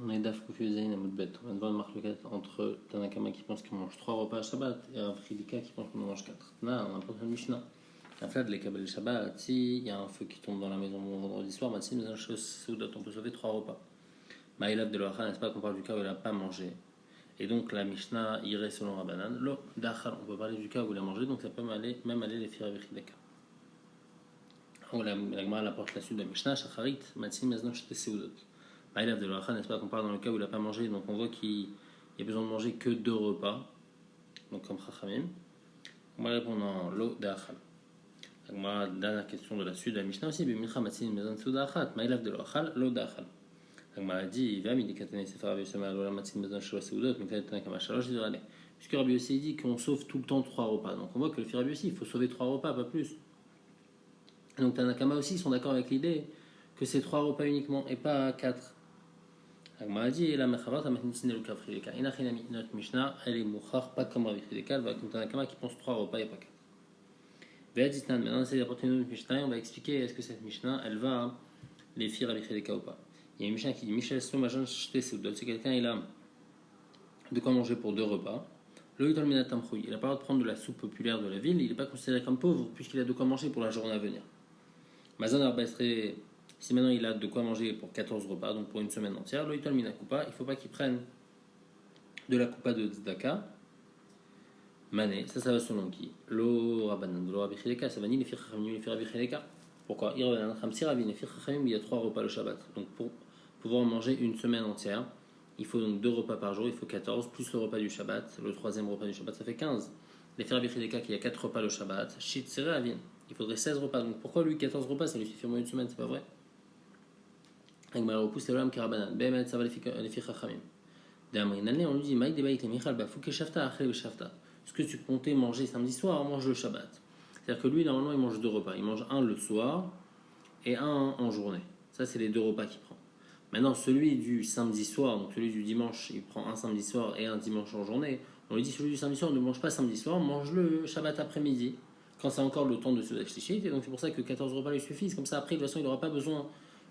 On est daf Koufuzéin à Moudbet. On vient de voir une marque entre Tanakama qui pense qu'on mange 3 repas à Shabbat et un Fridika qui pense qu'on en mange 4. Là, on a pas de Mishnah. La fête de l'Ekabel Shabbat, si il y a un feu qui tombe dans la maison vendredi soir, on peut sauver 3 repas. Maïlav de l'Oachal, n'est-ce pas qu'on parle du cas où il n'a pas mangé. Et donc la Mishnah irait selon Rabbanan. Lo, d'Achal, on peut parler du cas où il a mangé, donc ça peut même aller les Fira Bechideka. La Gemara apporte la suite de la Mishnah, Shacharit, Matsim, Maznoch, Seudot. Maïlav de l'Oachal, n'est-ce pas qu'on parle dans le cas où il n'a pas mangé, donc on voit qu'il y a besoin de manger que 2 repas, donc comme Chachamim. On va répondre en Lo, d'Achal. La dernière question de la suite de la Mishnah aussi, Bimilcha, Matsim, Maznoch, Seudachat, Maïlav de l'Oachal, Lo, d'Achal. La dit, il va, mais il dit puisque Rabbi Yossi dit qu'on sauve tout le temps 3 repas. Donc on voit que le Rabbi Yossi, il faut sauver 3 repas, pas plus. Donc Tanakama aussi sont d'accord avec l'idée que c'est 3 repas uniquement et pas 4. La dit, notre Mishnah, elle est mouchar, pas comme Rabbi Chideka, elle va comme Tanakama qui pense 3 repas et pas 4. Maintenant, on essaie d'apporter une autre Mishnah et on va expliquer est-ce que cette Mishnah, elle va les filles Rabbi Chideka ou pas. Il y a une Mishnah qui dit Michel Slomajan Shte Seudot, c'est quelqu'un, il a de quoi manger pour 2 repas. Il n'a pas le droit de prendre de la soupe populaire de la ville, il n'est pas considéré comme pauvre puisqu'il a de quoi manger pour la journée à venir. Mazon Arbestre, si maintenant il a de quoi manger pour 14 repas, donc pour une semaine entière, il ne faut pas qu'il prenne de la coupa de Tzedaka. Mané, ça va selon qui? Lo Rabbanan, lo Rabbi Chideka, ça va ni les filles Chachamim, les filles Rabbi Chideka. Pourquoi? Il y a 3 repas le Shabbat. Donc pour pouvoir manger une semaine entière, il faut donc 2 repas par jour, il faut 14, plus le repas du Shabbat, le 3e repas du Shabbat, ça fait 15. Les Rabbi Chideka, qui a 4 repas le Shabbat, Shit Sere Avin, il faudrait 16 repas. Donc pourquoi lui 14 repas, ça lui suffit au moins une semaine, c'est pas vrai? Avec Malheur repousse les Olam Karabanan, Behemet, ça va les filles Chachamim. D'Amrinalé, on lui dit Maïk Debaït et Michal, Bafouke Shafta, Achel Shafta. Ce que tu comptais manger samedi soir, mange le Shabbat. C'est-à-dire que lui, normalement, il mange 2 repas. Il mange un le soir et un en journée. Ça, c'est les 2 repas qu'il prend. Maintenant, celui du samedi soir, donc celui du dimanche, il prend un samedi soir et un dimanche en journée. On lui dit celui du samedi soir, ne mange pas samedi soir, mange le Shabbat après-midi, quand c'est encore le temps de se déchirer. Et donc, c'est pour ça que 14 repas lui suffisent. Comme ça, après, de toute façon, il n'aura pas besoin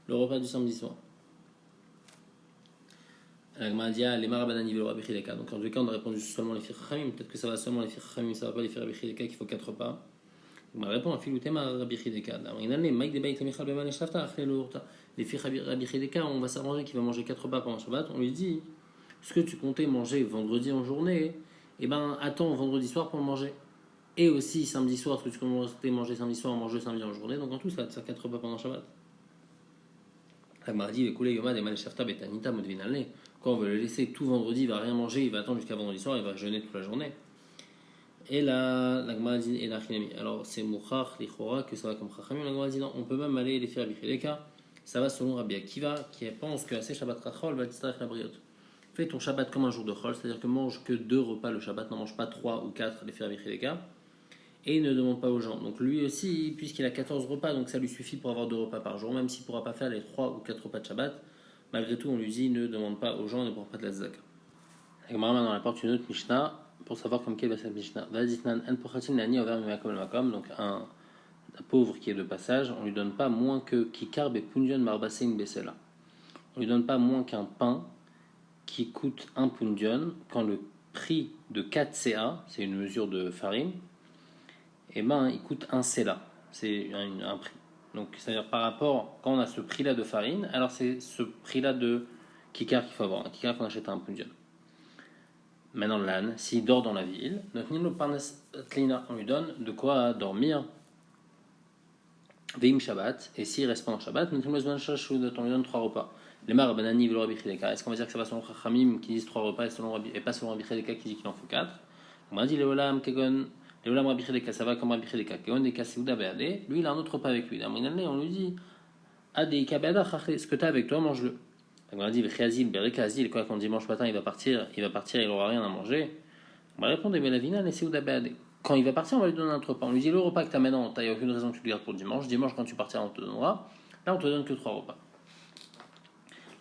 le repas du samedi soir. Les Marabanan Nivel Rabbi Chideka. Donc, en tout cas, on a répondu seulement les filles Chachamim. Peut-être que ça va seulement les filles Chachamim, ça va pas les filles Rabbi Chideka qu'il faut 4 repas. On va répondre à Filoutema Rabbi Chideka. Les filles Rabbi Chideka, on va s'arranger qu'il va manger 4 repas pendant Shabbat. On lui dit ce que tu comptais manger vendredi en journée, et ben attends vendredi soir pour le manger. Et aussi samedi soir, ce que tu comptais manger samedi soir, mange le samedi en journée. Donc en tout, ça va te faire 4 repas pendant Shabbat. Quand on veut le laisser tout vendredi, il va rien manger, il va attendre jusqu'à vendredi soir, il va jeûner toute la journée. Et là, la Gemara dit, alors c'est Mouchach, l'Ichora, que ça va comme Chachamim. La Gemara dit non, on peut même aller les faire Rabbi Chideka. Ça va selon Rabbi Akiva, qui pense que assez Shabbat Rachol va distraire la briote. Fais ton Shabbat comme un jour de Chol, c'est-à-dire que mange que 2 repas le Shabbat, n'en mange pas 3 ou 4 les faire Rabbi Chideka. Et ne demande pas aux gens. Donc lui aussi, puisqu'il a 14 repas, donc ça lui suffit pour avoir 2 repas par jour, même s'il ne pourra pas faire les 3 ou 4 repas de Shabbat. Malgré tout, on lui dit ne demande pas aux gens, ne prend pas de la tzedaka. La Gemara maintenant apporte une autre Mishnah pour savoir comme quelle va cette Mishnah. Donc un pauvre qui est de passage, on lui donne pas moins que Kikar Bepundion Marbasein Besela. On lui donne pas moins qu'un pain qui coûte 1 pundion quand le prix de 4 CA, c'est une mesure de farine, et ben il coûte 1 CELA. C'est un prix. Donc c'est-à-dire par rapport, quand on a ce prix-là de farine, alors c'est ce prix-là de Kikar qu'il faut avoir. Un Kikar qu'on achète à 1 pundion. Maintenant l'âne, s'il dort dans la ville, on lui donne de quoi dormir. Veim Shabbat, et s'il reste pendant Shabbat, on lui donne 3 repas. Les Marabanani veulent Rabbi Chideka. Est-ce qu'on va dire que ça va selon Chachamim qui disent 3 repas et pas selon Rabbi Chideka qui dit qu'il en faut 4? On m'a dit les Olam Rabbi Chideka, ça va comme Rabbi Chideka. Lui il a un autre repas avec lui. On lui dit ce que tu as avec toi, mange-le. On a dit quoi quand dimanche matin il va partir, il n'aura rien à manger. On va répondre quand il va partir, on va lui donner un autre repas. On lui dit le repas que tu as maintenant, il n'y a aucune raison que tu le gardes pour le dimanche. Dimanche, quand tu partiras, on te donnera. Là, on te donne que 3 repas.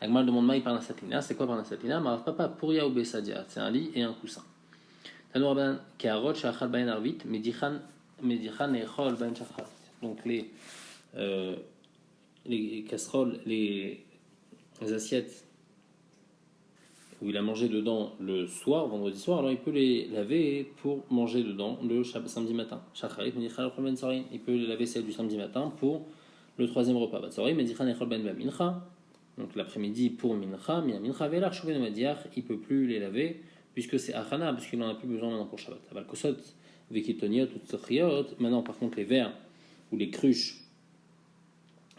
La Gemara demande Maï par Nasatlina. C'est quoi par Nasatlina? Marav Papa, Pouria ou Bessadia. C'est un lit et un coussin. Tanour Ben Keharot, Shachal Ben Arvit, Medichan Echol Ben Shachal. Donc les casseroles, les assiettes où il a mangé dedans le soir, vendredi soir, alors il peut les laver pour manger dedans le samedi matin. Il peut les laver celle du samedi matin pour le troisième repas. Donc l'après-midi pour mincha, il peut plus les laver puisque c'est achana, puisqu'il n'en a plus besoin maintenant pour Shabbat. Maintenant par contre les verres ou les cruches,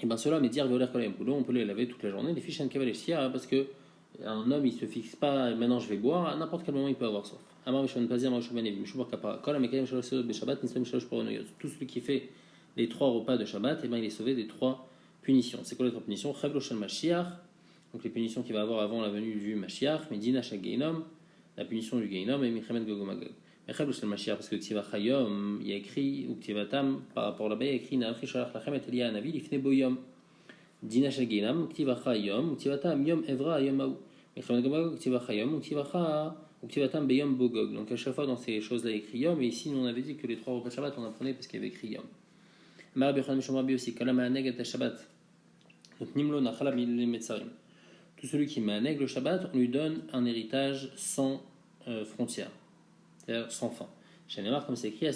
et bien cela, mais dire on peut les laver toute la journée, les fiches parce que un homme il se fixe pas, maintenant je vais boire, à n'importe quel moment il peut avoir soif. Tout celui qui fait les trois repas de Shabbat, et ben il est sauvé des trois punitions. C'est quoi les trois punitions? Donc les punitions qu'il va avoir avant la venue du Mashiach, Medina Shageinom, la punition du Geinom, et Michemet Gogomagog. Parce que Tiva Chayom, il y a écrit, ou Tiva Tam, par rapport là-bas, il y a écrit Na'achi Shalach Lachem et Elia Anavi, Lifne Boyom. Dina Shageinam, Tiva Chayom, Tiva Tam, Yom Evra, Yom Aou. Michemet Gogomagog, Tiva Chayom, Tiva Tam, Beyom Bogog. Donc à chaque fois dans ces choses-là, il y a écrit Yom, et ici nous on avait dit que les trois repas de Shabbat, on apprenait parce qu'il y avait écrit Yom. Marab Yochanan Mishomrabi aussi, Kalama Aneg et Shabbat. Donc Nimlo Nachala Milé Metzarim. Tout celui qui manègue le Shabbat, on lui donne un héritage sans frontières. C'est-à-dire sans fin. Shenemar, comme c'est écrit, et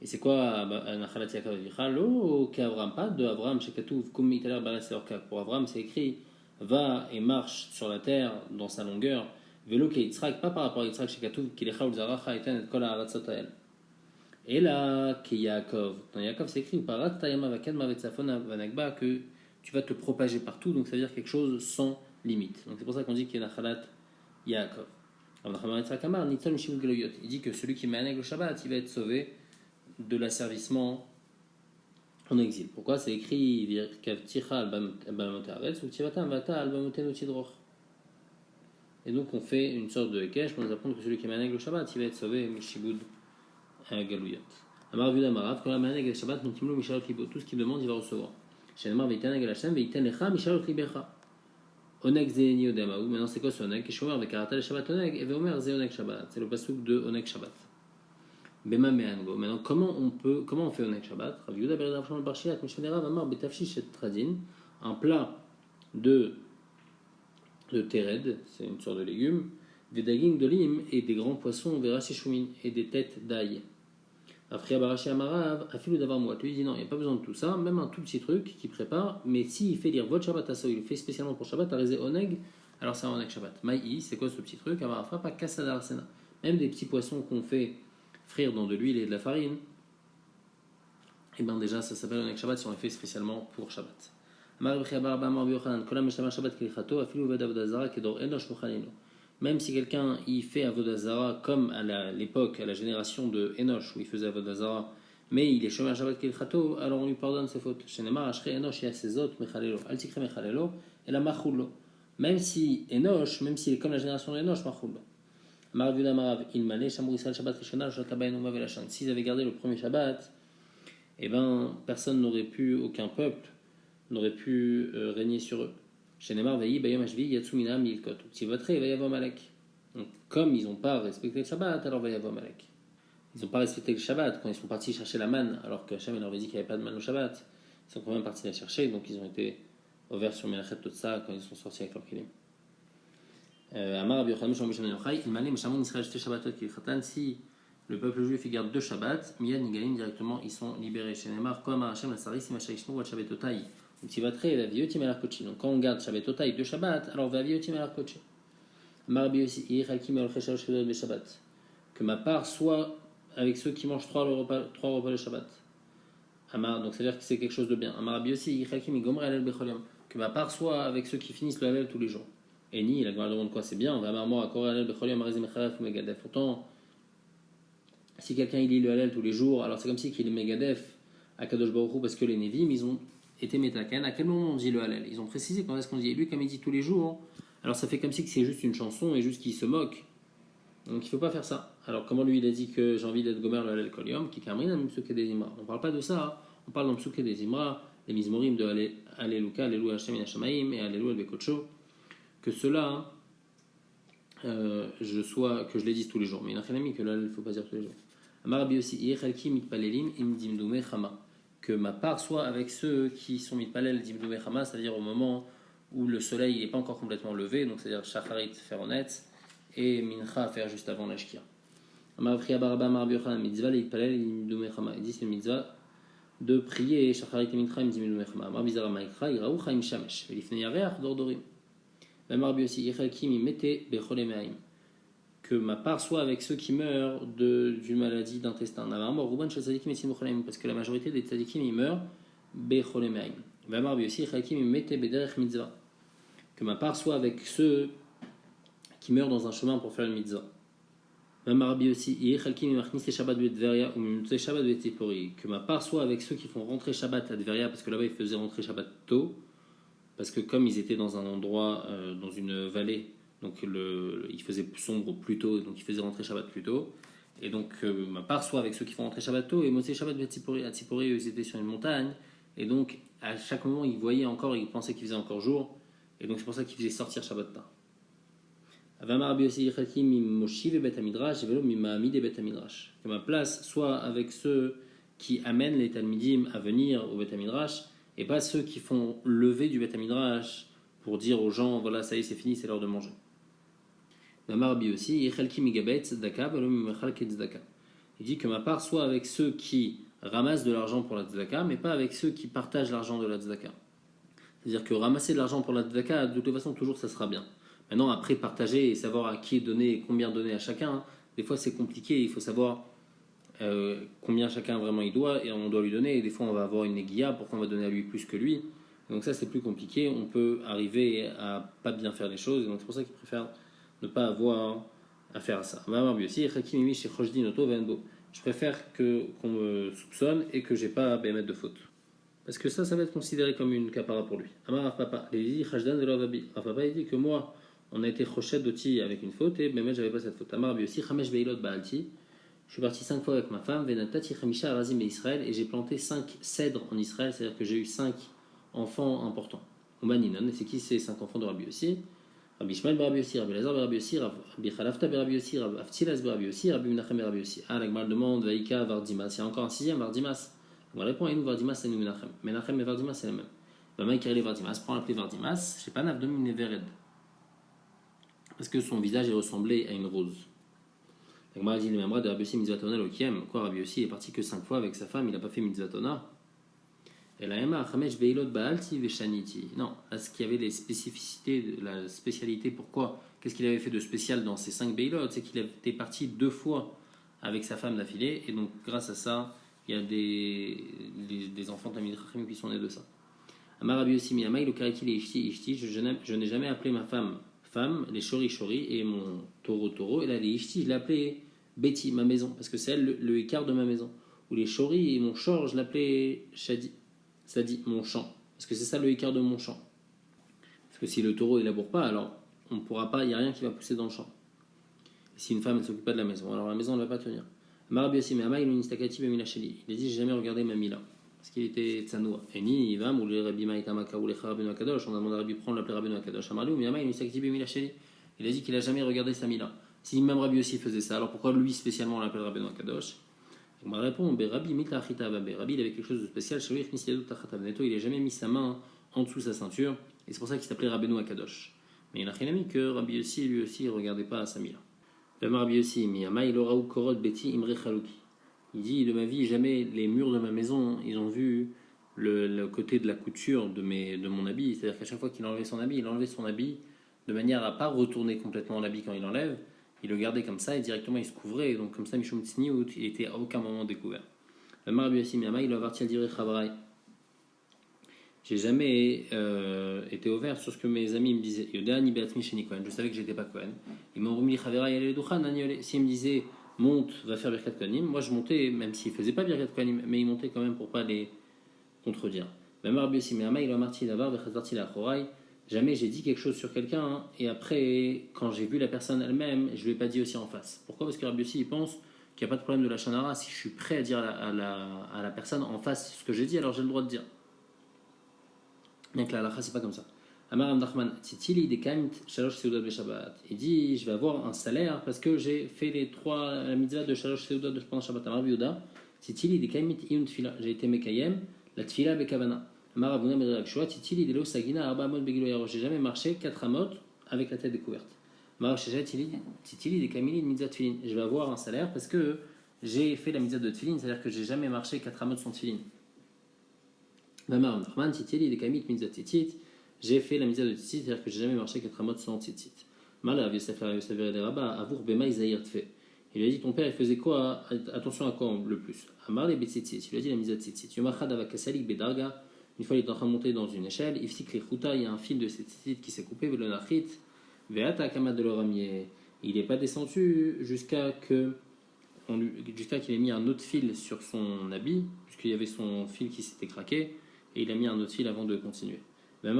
c'est quoi Nachalat Yaakov Avicha? Lo qu'Avraham, pas de Avraham, chez Katouv, comme Mitaler Balas Orka. Pour Avraham, c'est écrit va et marche sur la terre dans sa longueur. Velo Yitzhak, pas par rapport à Yitzhak, chez Katouv, Kilecha Ulzaracha Eten et Kol Haratzatael. Et là, que Yaakov, dans Yaakov, c'est écrit Parat Tayama Vakadma Vetsafona Vanagba, que tu vas te propager partout, donc ça veut dire quelque chose sans limite. Donc c'est pour ça qu'on dit qu'il y a Nachalat Yaakov. Il dit que celui qui manègue le Shabbat, il va être sauvé de l'asservissement en exil. Pourquoi? C'est écrit et donc on fait une sorte de Hekesh pour nous apprendre que celui qui manègue le Shabbat, il va être sauvé Mishibud Galouyot. Amar Viuda Marav, quand la manègue le Shabbat, tout ce qu'il demande, il va recevoir. Shenamar Veitaneg el Hashem, Veiten Lecha, Mishalot Libecha. Oneg Zeni Odemaou, maintenant c'est quoi ce Oneg? Kishomer Vekaratal Shabbat Oneg, et Veomer Ze Oneg Shabbat. C'est le pasuk de Oneg Shabbat. Bema Meango. Maintenant, comment on fait Oneg Shabbat? Rav Yehuda Bered Rav Shimon bar Shiat, Mishneh Rav Amar Betafshish et Tradin, un plat de tered, c'est une sorte de légumes, des daging d'olim et des grands poissons, des rachishoumin et des têtes d'ail. Après Barashi Amarav, Afilou d'avoir moi, lui dit non, il n'y a pas besoin de tout ça, même un tout petit truc qu'il prépare, mais s'il fait dire votre Shabbat Asso, il le fait spécialement pour Shabbat, Arizé Oneg, alors c'est un Oneg Shabbat. Maï, c'est quoi ce petit truc? Amarafra, pas Kassadar Sena. Même des petits poissons qu'on fait frire dans de l'huile et de la farine, et bien déjà ça s'appelle Oneg Shabbat si on le fait spécialement pour Shabbat. Même si quelqu'un y fait Avodazara comme à l'époque, à la génération de Enoch où il faisait Avodazara, mais il est Shomer Shabbat Kilchato, alors on lui pardonne ses fautes. Shenemar Ashre Enoch Yasezot Mechalelo, Altikre Mechalelo, et la Machullo. Même si Enoch, même s'il est comme la génération de Enoch, Machullo. Marav Marav, il manait Shamur Israël Shabbat Rishona, Jotabayen Umav Elachan. S'ils avaient gardé le premier Shabbat, eh ben personne n'aurait pu, aucun peuple n'aurait pu régner sur eux. Shenemar Veyi Bayom Hashvi Yatsumina Milkot. Tivatre va y avoir Malek. Donc, comme ils n'ont pas respecté le Shabbat, alors va y avoir Malek. Ils n'ont pas respecté le Shabbat quand ils sont partis chercher la manne, alors que Hachem leur avait dit qu'il n'y avait pas de manne au Shabbat. Ils sont quand même partis la chercher, donc ils ont été ouverts sur Melachet Totsa quand ils sont sortis avec leur kilim. Amar Rabbi Yochanan Mishon Mishon Yochai, il m'allait Mishamon Israël Shte Shabbatot Kilchatan. Si le peuple juif garde deux Shabbats, Miyad Nigalim directement ils sont libérés. Shenemar Kom Hachem la Saris Imashayishmo Wat Shabbatotai. Donc quand on garde Shabbatotai deux Shabbat, alors va Viotim Elar Koché. Marbi aussi Irhakim El Cheshal Shabbat de Shabbat. Que ma part soit avec ceux qui mangent trois repas de Shabbat. Donc c'est-à-dire que c'est quelque chose de bien. Marbi aussi Irhakim Igomre Alel Becholim. Que ma part soit avec ceux qui finissent le Halel tous les jours. Et ni la Gemara demande quoi, c'est bien. On va marmor à Kor Alel Becholim Arizim Mechalef ou Megadef. Pourtant, si quelqu'un il lit le Halel tous les jours, alors c'est comme si qu'il est Megadef à Kadosh Baruch Hu parce que les Nevim ils ont était Metaken. À quel moment on dit le Hallel? Ils ont précisé quand est-ce qu'on dit. Et lui, comme il dit tous les jours, alors ça fait comme si c'est juste une chanson et juste qu'il se moque. Donc il ne faut pas faire ça. Alors comment lui il a dit que j'ai envie d'être Gomer le Hallel Kolium, qui Kamrina Msuke des Imra. On ne parle pas de ça. On parle dans Msuke des Imra, les Mizmorim de Alléluka, Alléluia Hashem Inashamaim et Alléluia El Bekocho. Que cela, que je les dise tous les jours. Mais il y a un que le Hallel, il ne faut pas dire tous les jours. Amarabi aussi, Yechalki Mitpalelim Im Dimdume Chama. que ma part soit avec ceux qui sont mitpalel d'Ibnou Mechama, c'est-à-dire au moment où le soleil n'est pas encore complètement levé, donc c'est-à-dire Shacharit faire honnête et Mincha faire juste avant la Shkia. Il dit c'est une mitzvah de prier Shacharit et Mincha Imdiminu Mechama. Amar Bizara Maikra, Iraou Chaim Shamesh, Velifnei Yareach Dordorim. Amar Biosi, Yechalkim Imete Bechole Me'aim. Que ma part soit avec ceux qui meurent d'une maladie d'intestin. Parce que la majorité des tzadikim ils meurent bechole me'aim. Que ma part soit avec ceux qui meurent dans un chemin pour faire le mitzvah. Que ma part soit avec ceux qui font rentrer Shabbat à Dveria, parce que là-bas ils faisaient rentrer Shabbat tôt, parce que comme ils étaient dans un endroit, dans une vallée, donc il faisait sombre plus tôt, donc il faisait rentrer Shabbat plus tôt. Et donc ma part soit avec ceux qui font rentrer Shabbat tôt, et Motzei Shabbat à Tzipori, ils étaient sur une montagne, et donc à chaque moment ils voyaient encore, ils pensaient qu'il faisait encore jour, et donc c'est pour ça qu'ils faisaient sortir Shabbat tard. Que ma place soit avec ceux qui amènent les Talmidim à venir au Bet HaMidrash, et pas ceux qui font lever du Bet HaMidrash pour dire aux gens, voilà, ça y est, c'est fini, c'est l'heure de manger. Il dit que ma part soit avec ceux qui ramassent de l'argent pour la tzedaka, mais pas avec ceux qui partagent l'argent de la tzedaka. C'est-à-dire que ramasser de l'argent pour la tzedaka, de toute façon, toujours, ça sera bien. Maintenant, après, partager et savoir à qui donner et combien donner à chacun, des fois, c'est compliqué. Il faut savoir combien chacun vraiment il doit, et on doit lui donner. Et des fois, on va avoir une néguia, pourquoi on va donner à lui plus que lui. Donc ça, c'est plus compliqué. On peut arriver à pas bien faire les choses. Et donc, c'est pour ça qu'il préfère ne pas avoir à faire ça. Je préfère qu'on me soupçonne et que j'ai pas à émettre de faute. Parce que ça va être considéré comme une capara pour lui. Amar Papa, Papa il dit que moi, on a été chochet d'oti avec une faute et Bémet, j'avais pas cette faute. Amar Biosi, Chamesh Beilot Baalti. Je suis parti 5 fois avec ma femme, Venatati Chamisha Arazim et Israël, et j'ai planté 5 cèdres en Israël, c'est-à-dire que j'ai eu 5 enfants importants. Umaninon, et c'est qui ces 5 enfants de Rabbi Yossi? Rabbi Ishmael Rabbi Yossi, Rabbi Lazar Rabbi Yossi, Rabbi Khalafta Rabbi Yossi, Rabbi Aftilas Rabbi Yossi, Rabbi Menachem Rabbi Yossi. Ah, la Gemara demande, Vaïka, Vardimas, il y a encore un 6e, Vardimas. On va répondre, et nous, Vardimas, c'est nous Menachem. Menachem et Vardimas, c'est la même. Maman qui les Vardimas, prend l'appelé Vardimas, je sais pas, Navdomine Vered. Parce que son visage est ressemblé à une rose. La Gemara dit, le même de Rabbi Yossi, Mitzvatona, l'Okiem. Quoi, Rabbi Yossi est parti que 5 fois avec sa femme, il n'a pas fait Mitzvatona. Et la Ema, Chamesh Veilot Baalti Veshaniti. Non, là, ce qu'il y avait les spécificités, la spécialité, pourquoi, qu'est-ce qu'il avait fait de spécial dans ces 5 Veilot, c'est qu'il était parti 2 fois avec sa femme d'affilée, et donc grâce à ça, il y a des enfants Tamid Chachim qui sont nés de ça. Amar Rabbi Yossi Miyama, il Kariki les Ishti, je n'ai jamais appelé ma femme, les Shori, et mon taureau, et là les Ishti, je l'ai appelé Betty, ma maison, parce que c'est elle le écart de ma maison. Ou les Shori et mon Shor, je l'appelais Shadi. Ça dit mon champ, parce que c'est ça le écart de mon champ. Parce que si le taureau il laboure pas, alors on pourra pas, il n'y a rien qui va pousser dans le champ. Et si une femme ne s'occupe pas de la maison, alors la maison ne va pas tenir. Marabi aussi, mais Ama il a dit j'ai jamais regardé ma mila, parce qu'il était tsanoua. Et ni il va ou les Rabbi Maïtamaka ou les Rabbi Akadosh, on a demandé à Rabbi prendre l'appeler Rabbi Akadosh. Amalou, mais Ama il a dit qu'il a jamais regardé sa mila. Si même Rabbi aussi faisait ça, alors pourquoi lui spécialement on l'appelle Rabbi Akadosh? On m'a répondu, Rabbi il avait quelque chose de spécial. Il n'a jamais mis sa main en dessous de sa ceinture, et c'est pour ça qu'il s'appelait Rabbeinu Akadosh. Mais il n'a rien mis que Rabbi Yossi, lui aussi, ne regardait pas à sa mila. Rabbi Yossi, il dit, de ma vie, jamais les murs de ma maison, ils ont vu le côté de la couture de mon habit. C'est-à-dire qu'à chaque fois qu'il enlevait son habit de manière à ne pas retourner complètement l'habit quand il enlève. Il le gardait comme ça et directement il se couvrait. Et donc, comme ça, Mishum Tsniout, il était à aucun moment découvert. Rabbi Yossi Miyama, il a averti à dire Chavrai. J'ai jamais été ouvert sur ce que mes amis me disaient. Je savais que j'étais pas Kohen. Ils m'ont remis s'ils me disaient monte, va faire Birkat Kohanim, moi je montais, même s'ils faisaient pas Birkat Kohanim, mais ils montaient quand même pour pas les contredire. Rabbi Yossi Miyama, il a averti d'avoir Vechazarti la Chorai. Jamais j'ai dit quelque chose sur quelqu'un et après, quand j'ai vu la personne elle-même, je ne lui ai pas dit aussi en face. Pourquoi? Parce que Rabbi Yossi il pense qu'il n'y a pas de problème de la Shonara. Si je suis prêt à dire à la personne en face ce que j'ai dit, alors j'ai le droit de dire. Bien que la halakha, c'est pas comme ça. Amar Amdachman, Titili Dekaint Shalosh Seudat Beshabbat. Il dit je vais avoir un salaire parce que j'ai fait la mitzvah de Shalosh Seudat pendant Shabbat. Amar Rabbi Yehuda, Titili de kaimit iun tfila. J'ai été mekayem, la tfila bekavana. Marabuna Medragshua, Titili de lo sagina arba amot begilo yarosh. J'ai jamais marché 4 amot avec la tête découverte. Marabshechet Titili de kamili de mitzvah tfilin. Je vais avoir un salaire parce que j'ai fait la mitzvah de tfilin, c'est-à-dire que j'ai jamais marché 4 amot sans tfilin. Mamar Nachman, Titili de kamit mitzvah titit. J'ai fait la mitzvah de titit, c'est-à-dire que j'ai jamais marché 4 amot sans titit. Mal Yosef des rabbins, Avour Bema Isaïr Tfe. Il lui a dit ton père il faisait quoi? Attention à quoi le plus? Amar les betzitzit. Il lui a dit la mitzvah de tzitzit. Yomachad avakasalik bedarga. Une fois il est en train de monter dans une échelle. Iftik les chuta, il y a un fil de cette tzitzit qui s'est coupé. Velonachit. Veata kamad de l'oramier. Il n'est pas descendu jusqu'à qu'il ait mis un autre fil sur son habit, puisqu'il y avait son fil qui s'était craqué, et il a mis un autre fil avant de continuer. Je vais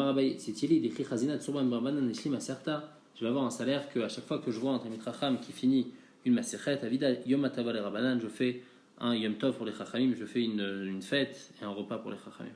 avoir un salaire que à chaque fois que je vois un Talmid Chacham qui finit une Masechet, Avida Yom Atava le Rabbanan, je fais un Yom Tov pour les Chachamim, je fais une fête et un repas pour les Chachamim.